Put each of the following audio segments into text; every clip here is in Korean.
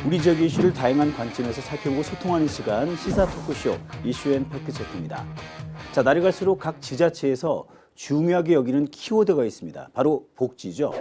우리 지역 이슈를 다양한 관점에서 살펴보고 소통하는 시간 시사 토크쇼 이슈앤팩트체크입니다. 자, 날이 갈수록 각 지자체에서 중요하게 여기는 키워드가 있습니다. 바로 복지죠.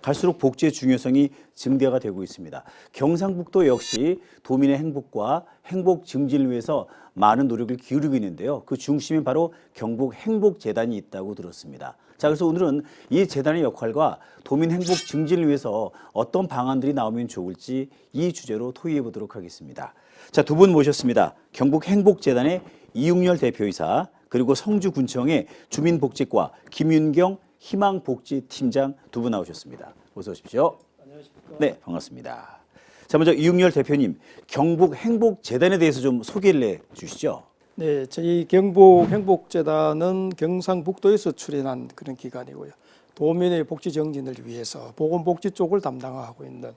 갈수록 복지의 중요성이 증대가 되고 있습니다. 경상북도 역시 도민의 행복과 행복 증진을 위해서 많은 노력을 기울이고 있는데요. 그 중심에 바로 경북행복재단이 있다고 들었습니다. 자, 그래서 오늘은 이 재단의 역할과 도민 행복 증진을 위해서 어떤 방안들이 나오면 좋을지 이 주제로 토의해 보도록 하겠습니다. 자, 두 분 모셨습니다. 경북행복재단의 이웅렬 대표이사, 그리고 성주군청의 주민복지과 김윤경 희망복지팀장 두 분 나오셨습니다. 어서 오십시오. 안녕하십니까. 네, 반갑습니다. 자, 먼저 이웅렬 대표님, 경북행복재단에 대해서 좀 소개를 해주시죠. 네, 저희 경북행복재단은 경상북도에서 출연한 그런 기관이고요. 도민의 복지 정진을 위해서 보건복지 쪽을 담당하고 있는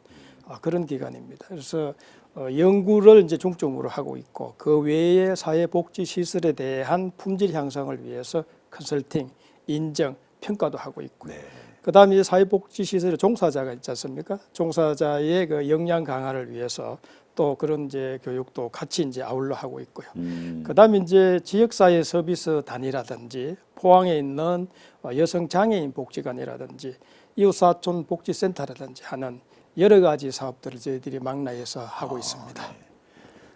그런 기관입니다. 그래서 연구를 이제 중점으로 하고 있고 그 외에 사회복지 시설에 대한 품질 향상을 위해서 컨설팅, 인정, 평가도 하고 있고요. 네. 그다음에 사회복지 시설의 종사자가 있지 않습니까? 종사자의 그 역량 강화를 위해서 또 그런 이제 교육도 같이 이제 아울러 하고 있고요. 그다음에 이제 지역사회 서비스 단이라든지 포항에 있는 여성 장애인 복지관이라든지 이웃사촌 복지센터라든지 하는 여러 가지 사업들을 저희들이 망라해서 하고 있습니다. 네.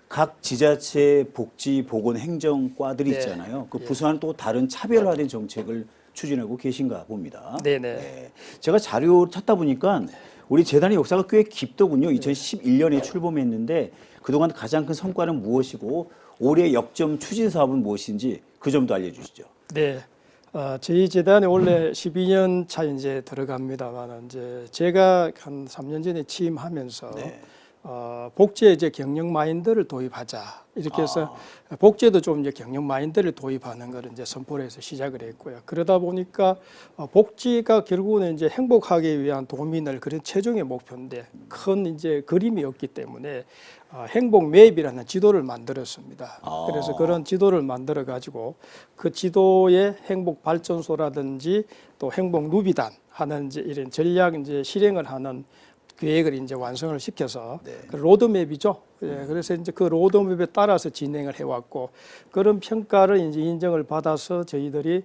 각 지자체 복지 보건 행정과들이 네. 있잖아요. 그 부서와는 또 다른 차별화된 정책을 추진하고 계신가 봅니다. 네네. 네. 제가 자료 찾다 보니까 우리 재단의 역사가 꽤 깊더군요. 2011년에 출범했는데 그동안 가장 큰 성과는 무엇이고 올해 역점 추진 사업은 무엇인지 그 점도 알려주시죠. 네. 저희 재단에 원래 12년 차 이제 들어갑니다만 이제 제가 한 3년 전에 취임하면서 네. 복지에 이제 경영 마인드를 도입하자 이렇게 해서 복지에도 좀 이제 경영 마인드를 도입하는 걸 이제 선포를 해서 시작을 했고요. 그러다 보니까 복지가 결국은 이제 행복하기 위한 도민을 그런 최종의 목표인데 큰 이제 그림이 없기 때문에 행복 맵이라는 지도를 만들었습니다. 그래서 그런 지도를 만들어 가지고 그 지도에 행복 발전소라든지 또 행복 누비단 하는 이제 이런 전략 이제 실행을 하는 계획을 이제 완성을 시켜서 네. 그 로드맵이죠. 예, 그래서 이제 그 로드맵에 따라서 진행을 해왔고 그런 평가를 이제 인정을 받아서 저희들이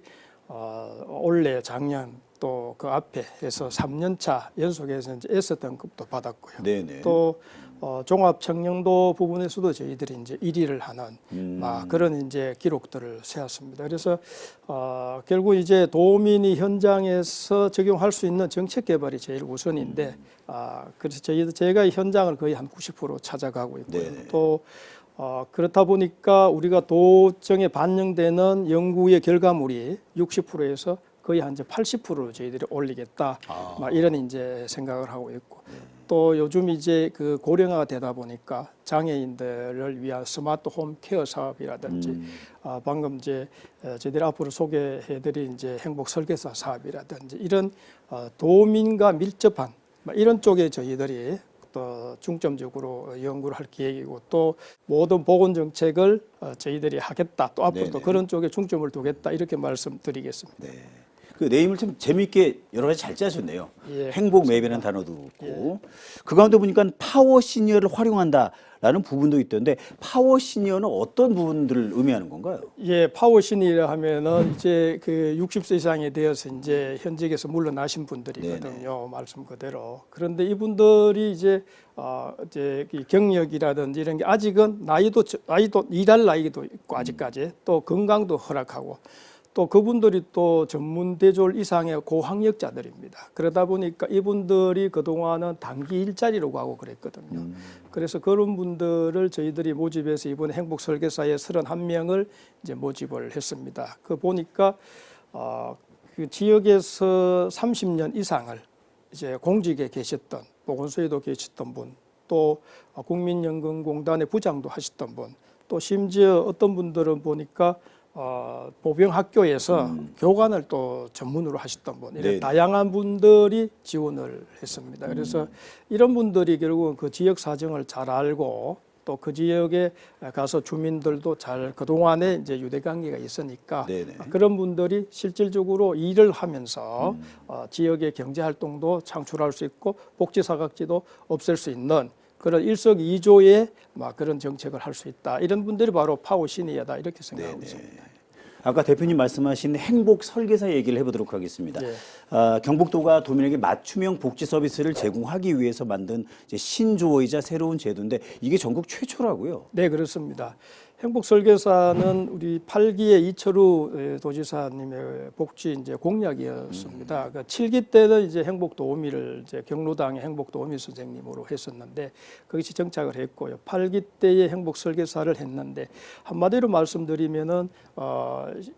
올해 작년 또 그 앞에 해서 3년차 연속해서 이제 S등급도 받았고요. 네네. 또 종합 청년도 부분에서도 저희들이 이제 1위를 하는 그런 이제 기록들을 세웠습니다. 그래서 결국 이제 도민이 현장에서 적용할 수 있는 정책 개발이 제일 우선인데 그래서 제가 현장을 거의 한 90% 찾아가고 있고요. 네네. 또 그렇다 보니까 우리가 도정에 반영되는 연구의 결과물이 60%에서 거의 한 이제 80%로 저희들이 올리겠다. 이런 이제 생각을 하고 있고. 또 요즘 이제 그 고령화가 되다 보니까 장애인들을 위한 스마트 홈 케어 사업이라든지 방금 이제 저희들이 앞으로 소개해드릴 이제 행복 설계사 사업이라든지 이런 도민과 밀접한 이런 쪽에 저희들이 또 중점적으로 연구를 할 계획이고 또 모든 보건 정책을 저희들이 하겠다. 또 앞으로도 네네. 그런 쪽에 중점을 두겠다. 이렇게 말씀드리겠습니다. 네. 그 네임을 참 재미있게 여러 가지 잘 짜셨네요. 예, 행복 맵이라는 단어도 있고 그 가운데 보니까 파워 시니어를 활용한다라는 부분도 있던데 파워 시니어는 어떤 부분들을 의미하는 건가요? 예, 파워신이라 하면은 이제 그 60세 이상이 되어서 이제 현직에서 물러나신 분들이거든요. 말씀 그대로. 그런데 이분들이 이제 이 경력이라든지 이런 게 아직은 나이도 일할 나이도 있고 아직까지 또 건강도 허락하고 또 그분들이 또 전문대졸 이상의 고학력자들입니다. 그러다 보니까 이분들이 그동안은 단기 일자리로 가고 그랬거든요. 그래서 그런 분들을 저희들이 모집해서 이번에 행복설계사에 31명을 이제 모집을 했습니다. 그 보니까 그 지역에서 30년 이상을 이제 공직에 계셨던 보건소에도 계셨던 분, 또 국민연금공단의 부장도 하셨던 분, 또 심지어 어떤 분들은 보니까 보병학교에서 교관을 또 전문으로 하셨던 분, 이런 다양한 분들이 지원을 했습니다. 그래서 이런 분들이 결국은 그 지역 사정을 잘 알고 또 그 지역에 가서 주민들도 잘 그동안에 이제 유대관계가 있으니까 그런 분들이 실질적으로 일을 하면서 지역의 경제활동도 창출할 수 있고 복지사각지도 없앨 수 있는 그런 일석이조의 막 그런 정책을 할 수 있다. 이런 분들이 바로 파워 시니어다 이렇게 생각하고 있습니다. 아까 대표님 말씀하신 행복 설계사 얘기를 해보도록 하겠습니다. 예. 경북도가 도민에게 맞춤형 복지 서비스를 제공하기 위해서 만든 이제 신조어이자 새로운 제도인데 이게 전국 최초라고요. 네, 그렇습니다. 행복설계사는 우리 8기의 이철우 도지사님의 복지 이제 공약이었습니다. 그 7기 때는 이제 행복도우미를 이제 경로당의 행복도우미 선생님으로 했었는데 거기서 정착을 했고요. 8기 때의 행복설계사를 했는데 한마디로 말씀드리면은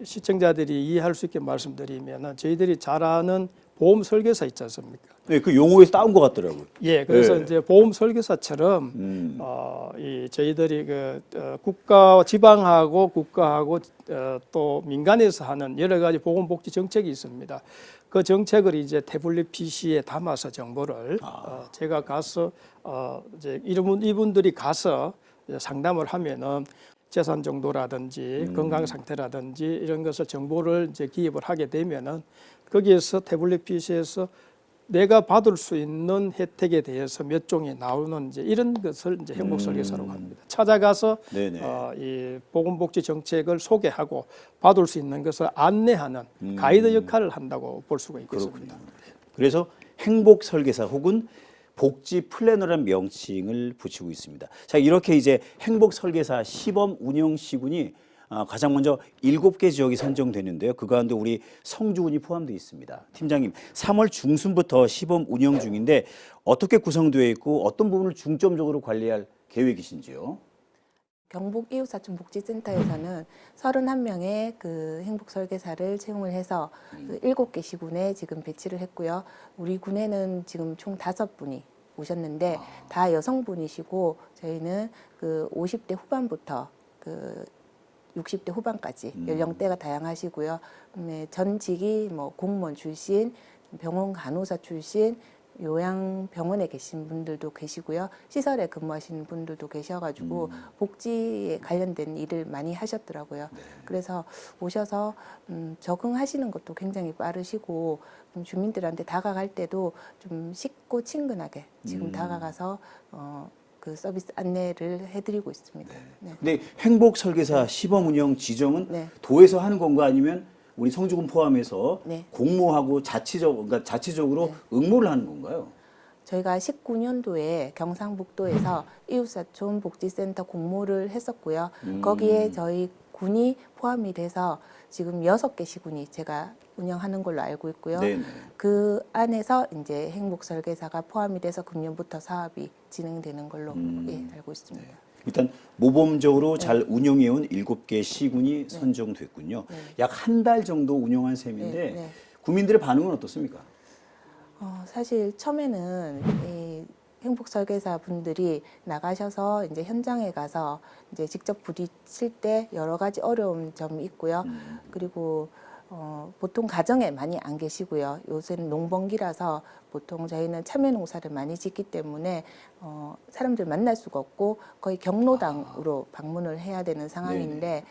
시청자들이 이해할 수 있게 말씀드리면은 저희들이 잘 아는 보험 설계사 있지 않습니까? 네, 그 용어에서 따온 것 같더라고요. 예, 그래서 네. 이제 보험 설계사처럼 이 저희들이 국가 지방하고 국가하고 또 민간에서 하는 여러 가지 보건복지 정책이 있습니다. 그 정책을 이제 태블릿 PC에 담아서 정보를 제가 가서 이제 이분들이 가서 상담을 하면은 재산 정도라든지 건강 상태라든지 이런 것을 정보를 이제 기입을 하게 되면은 거기에서 태블릿 PC에서 내가 받을 수 있는 혜택에 대해서 몇 종이 나오는 이제 이런 것을 이제 행복설계사라고 합니다. 찾아가서 이 보건복지 정책을 소개하고 받을 수 있는 것을 안내하는 가이드 역할을 한다고 볼 수가 있겠습니다. 그렇군요. 그래서 행복 설계사 혹은 복지 플래너라는 명칭을 붙이고 있습니다. 자, 이렇게 이제 행복 설계사 시범 운영 시군이 가장 먼저 7개 지역이 선정되는데요. 그 가운데 우리 성주군이 포함되어 있습니다. 팀장님, 3월 중순부터 시범 운영 중인데 어떻게 구성되어 있고 어떤 부분을 중점적으로 관리할 계획이신지요? 경북 이웃사촌복지센터에서는 31명의 그 행복설계사를 채용을 해서 그 7개 시군에 지금 배치를 했고요. 우리 군에는 지금 총 5분이 오셨는데 다 여성분이시고 저희는 그 50대 후반부터 그 60대 후반까지 연령대가 다양하시고요. 전직이 뭐 공무원 출신, 병원 간호사 출신, 요양병원에 계신 분들도 계시고요. 시설에 근무하시는 분들도 계셔가지고 복지에 관련된 일을 많이 하셨더라고요. 그래서 오셔서 적응하시는 것도 굉장히 빠르시고 주민들한테 다가갈 때도 좀 쉽고 친근하게 지금 다가가서 그 서비스 안내를 해드리고 있습니다. 네. 근데 행복 설계사 시범 운영 지정은 네. 도에서 하는 건가 아니면 우리 성주군 포함해서 네. 공모하고 그러니까 자체적으로 응모를 하는 건가요? 저희가 19년도에 경상북도에서 이웃사촌 복지센터 공모를 했었고요. 거기에 저희 군이 포함이 돼서 지금 6개 시군이 제가 운영하는 걸로 알고 있고요. 네네. 그 안에서 이제 행복설계사가 포함이 돼서 금년부터 사업이 진행되는 걸로 예, 알고 있습니다. 일단 모범적으로 잘 운영해온 7개 시군이 선정됐군요. 약 한 달 정도 운영한 셈인데 네. 국민들의 반응은 어떻습니까? 사실 처음에는 이 행복설계사 분들이 나가셔서 이제 현장에 가서 이제 직접 부딪힐 때 여러 가지 어려운 점이 있고요. 그리고 보통 가정에 많이 안 계시고요. 요새는 농번기라서 보통 저희는 참외 농사를 많이 짓기 때문에 사람들 만날 수가 없고 거의 경로당으로 방문을 해야 되는 상황인데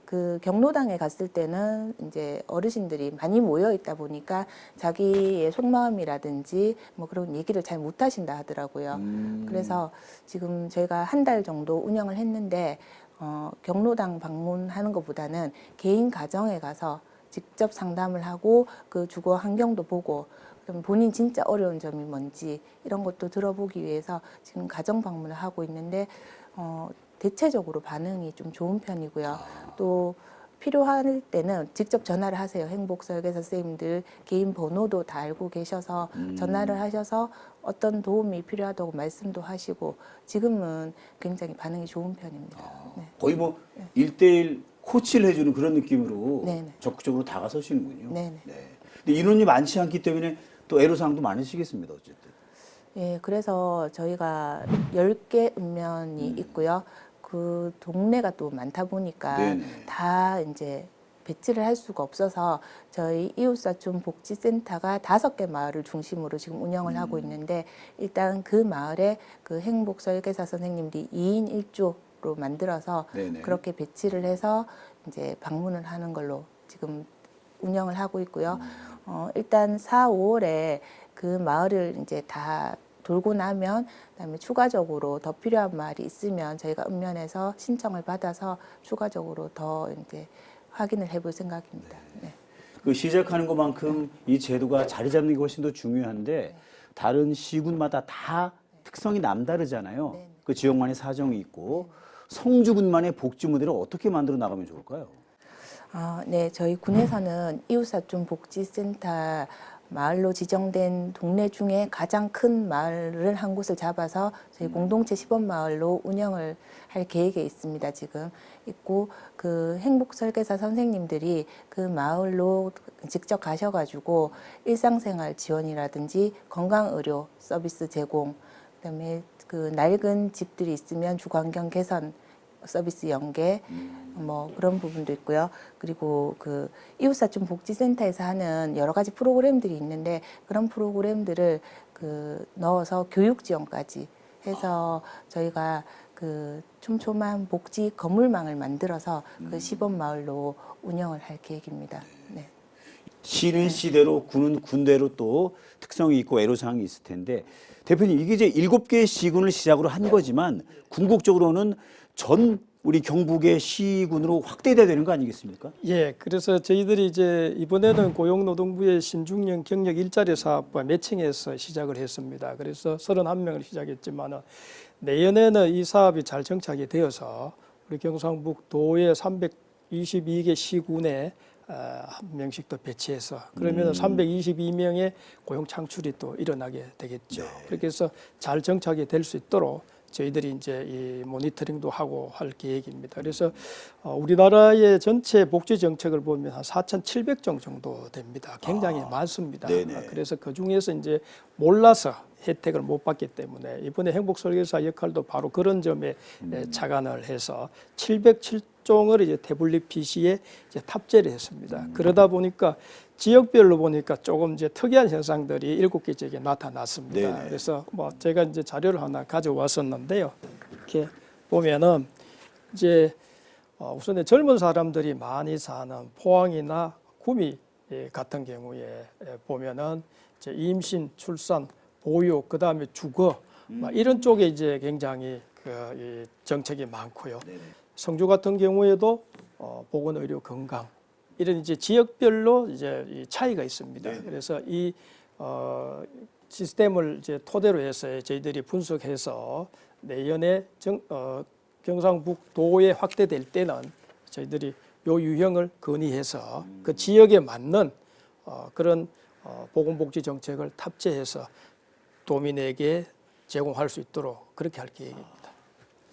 그 경로당에 갔을 때는 이제 어르신들이 많이 모여 있다 보니까 자기의 속마음이라든지 뭐 그런 얘기를 잘 못 하신다 하더라고요. 그래서 지금 저희가 한 달 정도 운영을 했는데 경로당 방문하는 것보다는 개인 가정에 가서 직접 상담을 하고 그 주거 환경도 보고 그럼 본인 진짜 어려운 점이 뭔지 이런 것도 들어보기 위해서 지금 가정 방문을 하고 있는데 대체적으로 반응이 좀 좋은 편이고요. 또 필요할 때는 직접 전화를 하세요. 행복설계사 선생님들 개인 번호도 다 알고 계셔서 전화를 하셔서 어떤 도움이 필요하다고 말씀도 하시고 지금은 굉장히 반응이 좋은 편입니다. 네. 거의 뭐 1대1 코치를 해주는 그런 느낌으로 네네. 적극적으로 다가서시는군요. 네네. 네. 근데 인원이 많지 않기 때문에 또 애로사항도 많으시겠습니다. 어쨌든. 예, 그래서 저희가 10개 읍면이 있고요. 그 동네가 또 많다 보니까 네네. 다 이제 배치를 할 수가 없어서 저희 이웃사촌 복지센터가 5개 마을을 중심으로 지금 운영을 하고 있는데 일단 그 마을에 그 행복설계사 선생님들이 2인 1조로 만들어서 네네. 그렇게 배치를 해서 이제 방문을 하는 걸로 지금 운영을 하고 있고요. 일단 4, 5월에 그 마을을 이제 다 돌고 나면 그다음에 추가적으로 더 필요한 마을이 있으면 저희가 읍면에서 신청을 받아서 추가적으로 더 이제 확인을 해볼 생각입니다. 네. 그 시작하는 것만큼 이 제도가 자리 잡는 게 훨씬 더 중요한데 다른 시군마다 다 특성이 남다르잖아요. 네. 그 지역만의 사정이 있고 성주군만의 복지 모델을 어떻게 만들어 나가면 좋을까요? 네, 저희 군에서는 이웃사촌 복지센터 마을로 지정된 동네 중에 가장 큰 마을을 한 곳을 잡아서 저희 공동체 시범마을로 운영을 할 계획에 있습니다. 지금 있고 그 행복설계사 선생님들이 그 마을로 직접 가셔가지고 일상생활 지원이라든지 건강의료 서비스 제공, 그다음에 그 낡은 집들이 있으면 주거환경 개선 서비스 연계 뭐 그런 부분도 있고요. 그리고 그 이웃사촌 복지센터에서 하는 여러 가지 프로그램들이 있는데 그런 프로그램들을 그 넣어서 교육 지원까지 해서 저희가 그 촘촘한 복지 건물망을 만들어서 그 시범 마을로 운영을 할 계획입니다. 네. 시는 시대로 군은 군대로 또 특성이 있고 애로사항이 있을 텐데 대표님 이게 이제 7개의 시군을 시작으로 한 거지만 궁극적으로는 전 우리 경북의 시군으로 확대돼야 되는 거 아니겠습니까? 예, 그래서 저희들이 이제 이번에는 고용노동부의 신중년 경력 일자리 사업과 매칭해서 시작을 했습니다. 그래서 31명을 시작했지만은 내년에는 이 사업이 잘 정착이 되어서 우리 경상북 도의 322개 시군에 한 명씩 더 배치해서 그러면 322명의 고용 창출이 또 일어나게 되겠죠. 그렇게 해서 잘 정착이 될 수 있도록 저희들이 이제 이 모니터링도 하고 할 계획입니다. 그래서 우리나라의 전체 복지 정책을 보면 한 4,700종 정도 됩니다. 굉장히 많습니다. 네네. 그래서 그 중에서 이제 몰라서 혜택을 못 받기 때문에 이번에 행복설계사 역할도 바로 그런 점에 착안을 해서 707종을 이제 태블릿 PC에 이제 탑재를 했습니다. 그러다 보니까 지역별로 보니까 조금 이제 특이한 현상들이 7개 지역에 나타났습니다. 네네. 그래서 뭐 제가 이제 자료를 하나 가져왔었는데요. 이렇게 보면은 이제 우선 젊은 사람들이 많이 사는 포항이나 구미 같은 경우에 보면은 이제 임신, 출산, 보육, 그 다음에 주거 이런 쪽에 이제 굉장히 이 정책이 많고요. 성주 같은 경우에도 보건의료, 건강 이런 이제 지역별로 이제 이 차이가 있습니다. 네네. 그래서 이 시스템을 이제 토대로 해서 저희들이 분석해서 내년에 경상북도에 확대될 때는 저희들이 요 유형을 건의해서 그 지역에 맞는 그런 보건복지 정책을 탑재해서 도민에게 제공할 수 있도록 그렇게 할 계획입니다.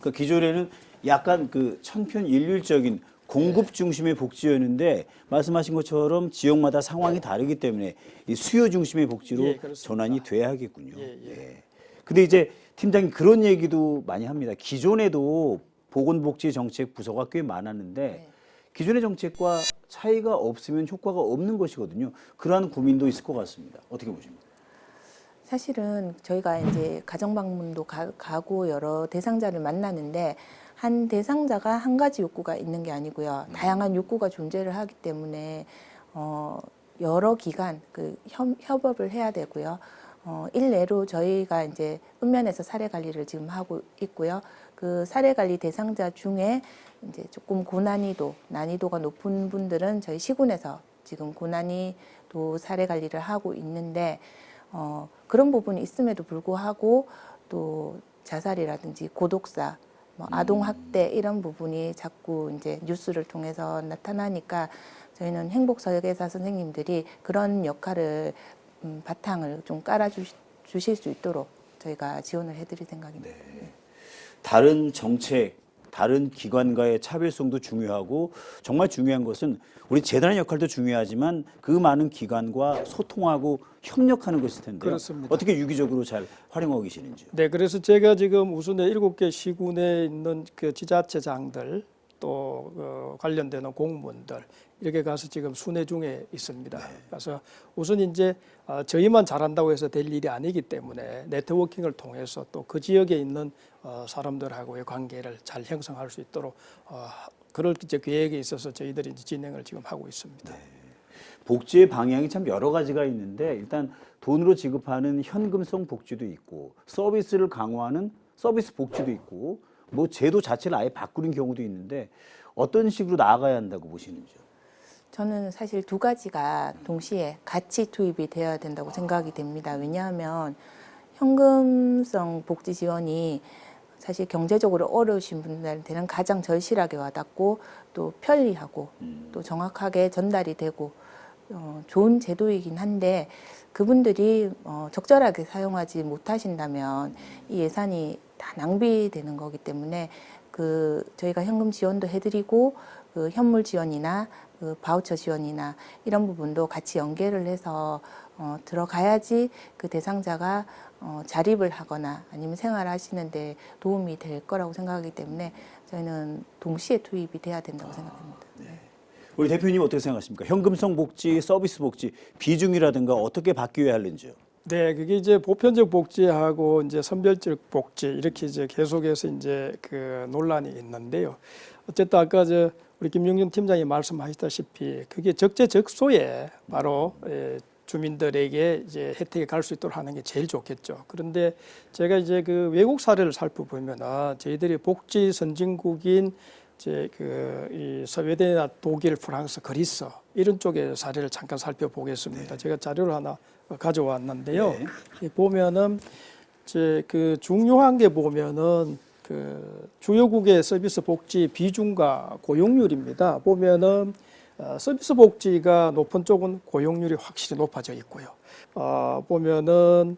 그 기존에는 약간 그 천편일률적인 공급 중심의 복지였는데 말씀하신 것처럼 지역마다 상황이 다르기 때문에 이 수요 중심의 복지로 예, 그렇습니다. 전환이 돼야 하겠군요. 예. 근데 이제 팀장님 그런 얘기도 많이 합니다. 기존에도 보건복지 정책 부서가 꽤 많았는데 기존의 정책과 차이가 없으면 효과가 없는 것이거든요. 그러한 고민도 있을 것 같습니다. 어떻게 보십니까? 사실은 저희가 이제 가정 방문도 가고 여러 대상자를 만나는데 한 대상자가 한 가지 욕구가 있는 게 아니고요. 다양한 욕구가 존재를 하기 때문에 여러 기관 그 협업을 해야 되고요. 일례로 저희가 이제 읍면에서 사례 관리를 지금 하고 있고요. 그 사례 관리 대상자 중에 이제 조금 난이도가 높은 분들은 저희 시군에서 지금 고난이도 사례 관리를 하고 있는데 그런 부분이 있음에도 불구하고 또 자살이라든지 고독사, 뭐 아동 학대 이런 부분이 자꾸 이제 뉴스를 통해서 나타나니까 저희는 행복설계사 선생님들이 그런 역할을 바탕을 좀 깔아주실 수 있도록 저희가 지원을 해드릴 생각입니다. 다른 정책, 다른 기관과의 차별성도 중요하고 정말 중요한 것은 우리 재단의 역할도 중요하지만 그 많은 기관과 소통하고 협력하는 것일 텐데요. 그렇습니다. 어떻게 유기적으로 잘 활용하고 계시는지요? 네, 그래서 제가 지금 우선에 7개 시군에 있는 그 지자체장들 또 관련되는 공무원들 이렇게 가서 지금 순회 중에 있습니다. 그래서 우선 이제 저희만 잘한다고 해서 될 일이 아니기 때문에 네트워킹을 통해서 또 그 지역에 있는 사람들하고의 관계를 잘 형성할 수 있도록 그럴 이제 계획에 있어서 저희들이 이제 진행을 지금 하고 있습니다. 복지의 방향이 참 여러 가지가 있는데 일단 돈으로 지급하는 현금성 복지도 있고 서비스를 강화하는 서비스 복지도 있고 뭐 제도 자체를 아예 바꾸는 경우도 있는데 어떤 식으로 나아가야 한다고 보시는지요? 저는 사실 두 가지가 동시에 같이 투입이 되어야 된다고 생각이 됩니다. 왜냐하면 현금성 복지 지원이 사실 경제적으로 어려우신 분들한테는 가장 절실하게 와닿고 또 편리하고 또 정확하게 전달이 되고 좋은 제도이긴 한데 그분들이 적절하게 사용하지 못하신다면 이 예산이 다 낭비되는 거기 때문에 저희가 현금 지원도 해드리고 그 현물 지원이나 그 바우처 지원이나 이런 부분도 같이 연계를 해서 들어가야지 그 대상자가 자립을 하거나 아니면 생활하시는데 도움이 될 거라고 생각하기 때문에 저희는 동시에 투입이 돼야 된다고 생각합니다. 네. 우리 대표님 어떻게 생각하십니까? 현금성 복지, 서비스 복지 비중이라든가 어떻게 바뀌어야 하는지요? 네, 그게 이제 보편적 복지하고 이제 선별적 복지 이렇게 이제 계속해서 이제 그 논란이 있는데요. 어쨌든 아까 우리 김용준 팀장이 말씀하셨다시피 그게 적재적소에 바로 주민들에게 이제 혜택이 갈 수 있도록 하는 게 제일 좋겠죠. 그런데 제가 이제 그 외국 사례를 살펴보면 저희들이 복지 선진국인 이 스웨덴이나 독일, 프랑스, 그리스 이런 쪽의 사례를 잠깐 살펴보겠습니다. 네. 제가 자료를 하나 가져왔는데요. 네. 보면은 그 중요한 게 보면은 그 주요국의 서비스 복지 비중과 고용률입니다. 보면은 서비스 복지가 높은 쪽은 고용률이 확실히 높아져 있고요. 보면은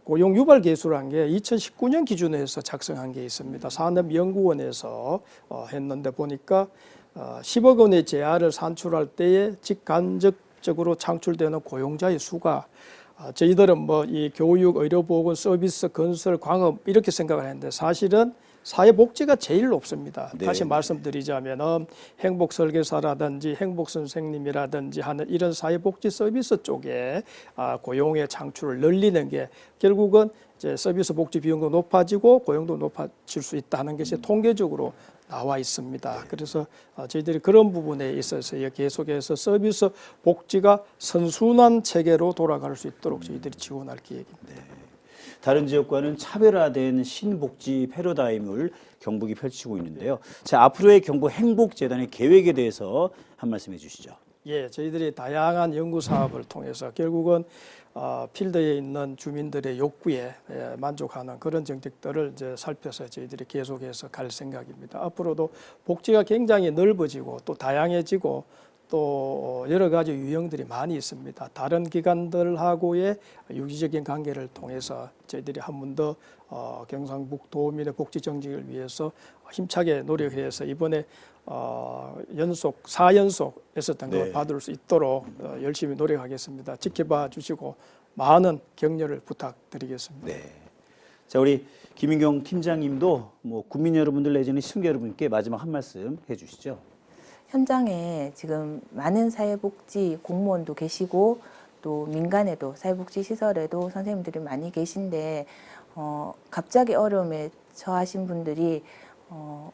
고용 유발 계수란 게 2019년 기준으로 해서 작성한 게 있습니다. 산업연구원에서 했는데 보니까 10억 원의 재화를 산출할 때에 직간접적으로 창출되는 고용자의 수가 저희들은 뭐 이 교육, 의료보건, 서비스, 건설, 광업 이렇게 생각을 했는데 사실은 사회복지가 제일 높습니다. 네. 다시 말씀드리자면 행복설계사라든지 행복선생님이라든지 하는 이런 사회복지 서비스 쪽에 고용의 창출을 늘리는 게 결국은 이제 서비스 복지 비용도 높아지고 고용도 높아질 수 있다는 것이 통계적으로 나와 있습니다. 그래서 저희들이 그런 부분에 있어서 계속해서 서비스 복지가 선순환 체계로 돌아갈 수 있도록 저희들이 지원할 계획입니다. 다른 지역과는 차별화된 신복지 패러다임을 경북이 펼치고 있는데요. 자, 앞으로의 경북 행복재단의 계획에 대해서 한 말씀 해주시죠. 예, 저희들이 다양한 연구 사업을 통해서 결국은 필드에 있는 주민들의 욕구에 만족하는 그런 정책들을 이제 살펴서 저희들이 계속해서 갈 생각입니다. 앞으로도 복지가 굉장히 넓어지고 또 다양해지고 또 여러 가지 유형들이 많이 있습니다. 다른 기관들하고의 유기적인 관계를 통해서 저희들이 한 번 더 경상북도민의 복지 정책을 위해서 힘차게 노력해서 이번에 연속 4연속 했었던 걸 네. 받을 수 있도록 열심히 노력하겠습니다. 지켜봐 주시고 많은 격려를 부탁드리겠습니다. 네. 자, 우리 김인경 팀장님도 뭐 국민 여러분들 내지는 시청자 여러분께 마지막 한 말씀 해주시죠. 현장에 지금 많은 사회복지 공무원도 계시고 또 민간에도 사회복지 시설에도 선생님들이 많이 계신데 갑자기 어려움에 처하신 분들이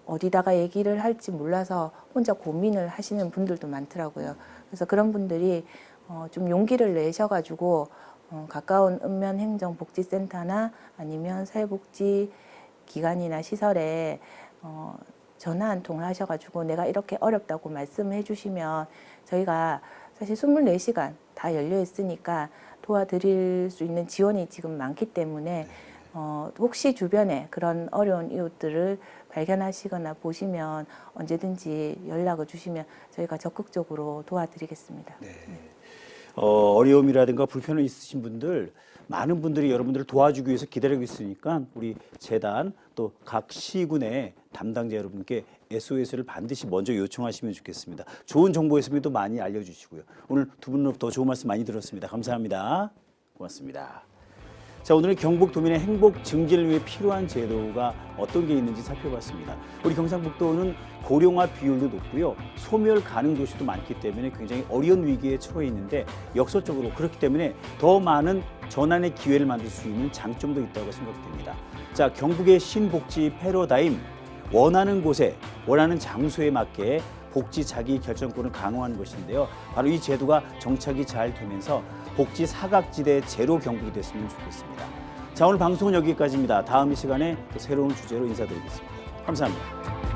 어디다가 얘기를 할지 몰라서 혼자 고민을 하시는 분들도 많더라고요. 그래서 그런 분들이 좀 용기를 내셔가지고 가까운 읍면행정복지센터나 아니면 사회복지 기관이나 시설에 전화 한 통을 하셔가지고 내가 이렇게 어렵다고 말씀해 주시면 저희가 사실 24시간 다 열려 있으니까 도와드릴 수 있는 지원이 지금 많기 때문에 혹시 주변에 그런 어려운 이웃들을 발견하시거나 보시면 언제든지 연락을 주시면 저희가 적극적으로 도와드리겠습니다. 네. 어려움이라든가 불편이 있으신 분들 많은 분들이 여러분들을 도와주기 위해서 기다리고 있으니까 우리 재단 또 각 시군의 담당자 여러분께 SOS를 반드시 먼저 요청하시면 좋겠습니다. 좋은 정보 있으면 또 많이 알려주시고요. 오늘 두 분으로부터 좋은 말씀 많이 들었습니다. 감사합니다. 고맙습니다. 자, 오늘은 경북도민의 행복 증진을 위해 필요한 제도가 어떤 게 있는지 살펴봤습니다. 우리 경상북도는 고령화 비율도 높고요. 소멸 가능 도시도 많기 때문에 굉장히 어려운 위기에 처해 있는데 역설적으로 그렇기 때문에 더 많은 전환의 기회를 만들 수 있는 장점도 있다고 생각됩니다. 자, 경북의 신복지 패러다임 원하는 곳에 원하는 장소에 맞게 복지 자기 결정권을 강화하는 것인데요. 바로 이 제도가 정착이 잘 되면서 복지 사각지대 제로 경북이 됐으면 좋겠습니다. 자, 오늘 방송은 여기까지입니다. 다음 이 시간에 또 새로운 주제로 인사드리겠습니다. 감사합니다.